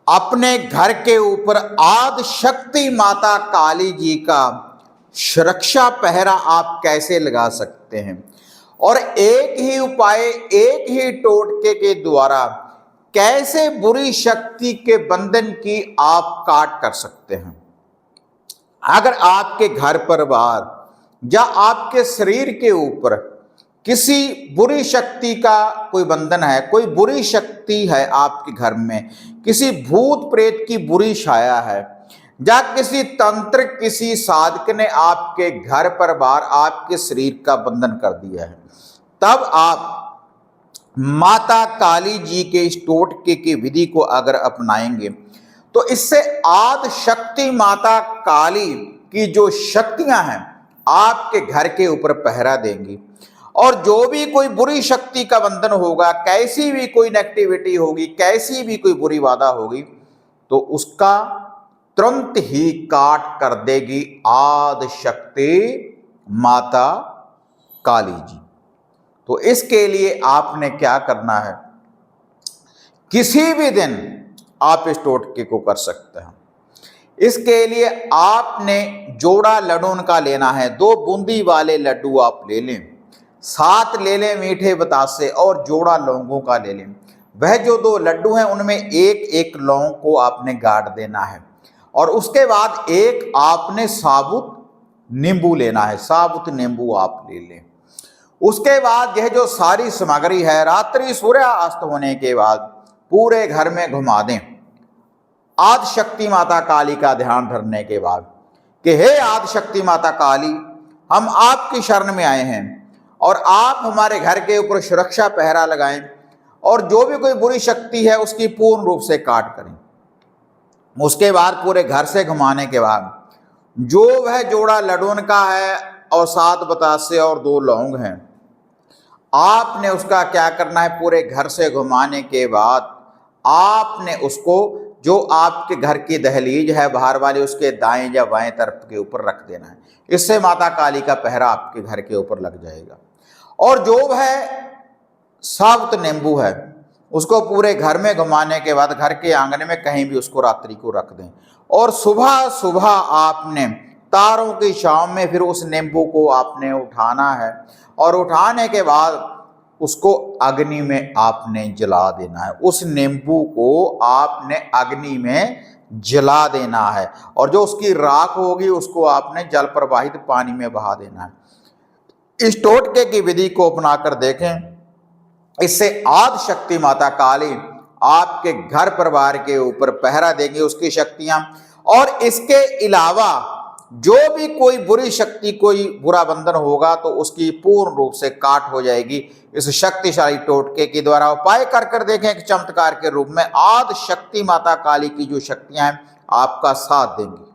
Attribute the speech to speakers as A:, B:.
A: अपने घर के ऊपर आदि शक्ति माता काली जी का सुरक्षा पहरा आप कैसे लगा सकते हैं और एक ही उपाय, एक ही टोटके के द्वारा कैसे बुरी शक्ति के बंधन की आप काट कर सकते हैं। अगर आपके घर परिवार या आपके शरीर के ऊपर किसी बुरी शक्ति का कोई बंधन है, कोई बुरी शक्ति है आपके घर में, किसी भूत प्रेत की बुरी छाया है या किसी तंत्र, किसी साधक ने आपके घर परिवार, आपके शरीर का बंधन कर दिया है, तब आप माता काली जी के इस टोटके की विधि को अगर अपनाएंगे तो इससे आदि शक्ति माता काली की जो शक्तियां हैं आपके घर के ऊपर पहरा देंगी और जो भी कोई बुरी शक्ति का बंधन होगा, कैसी भी कोई नेगेटिविटी होगी, कैसी भी कोई बुरी बाधा होगी, तो उसका तुरंत ही काट कर देगी आदि शक्ति माता काली जी। तो इसके लिए आपने क्या करना है, किसी भी दिन आप इस टोटके को कर सकते हैं। इसके लिए आपने जोड़ा लड्डू का लेना है, 2 बूंदी वाले लड्डू आप ले लें, 7 ले लें मीठे बतासे और जोड़ा लौंगों का ले लें। वह जो 2 लड्डू हैं उनमें एक एक लौंग को आपने गाड़ देना है और उसके बाद एक आपने साबुत नींबू लेना है, साबुत नींबू आप ले लें। उसके बाद यह जो सारी सामग्री है रात्रि सूर्यास्त होने के बाद पूरे घर में घुमा दें, आदि शक्ति माता काली का ध्यान धरने के बाद कि हे आदि शक्ति माता काली, हम आपकी शरण में आए हैं और आप हमारे घर के ऊपर सुरक्षा पहरा लगाएं और जो भी कोई बुरी शक्ति है उसकी पूर्ण रूप से काट करें। उसके बाद पूरे घर से घुमाने के बाद जो वह जोड़ा लड्डू का है और 7 बतासे और 2 लौंग हैं, आपने उसका क्या करना है, पूरे घर से घुमाने के बाद आपने उसको जो आपके घर की दहलीज है बाहर वाली, उसके दाएं या बाएं तरफ के ऊपर रख देना है। इससे माता काली का पहरा आपके घर के ऊपर लग जाएगा। और जो वह साबुत नींबू है उसको पूरे घर में घुमाने के बाद घर के आंगन में कहीं भी उसको रात्रि को रख दें और सुबह सुबह आपने तारों की छांव में फिर उस नींबू को आपने उठाना है और उठाने के बाद उसको अग्नि में आपने जला देना है। उस नींबू को आपने अग्नि में जला देना है और जो उसकी राख होगी उसको आपने जल प्रवाहित पानी में बहा देना है। इस टोटके की विधि को अपनाकर देखें, इससे आदि शक्ति माता काली आपके घर परिवार के ऊपर पहरा देंगी उसकी शक्तियां। और इसके अलावा जो भी कोई बुरी शक्ति, कोई बुरा बंधन होगा तो उसकी पूर्ण रूप से काट हो जाएगी इस शक्तिशाली टोटके के द्वारा। उपाय कर कर देखें, एक चमत्कार के रूप में आदि शक्ति माता काली की जो शक्तियां हैं आपका साथ देंगी।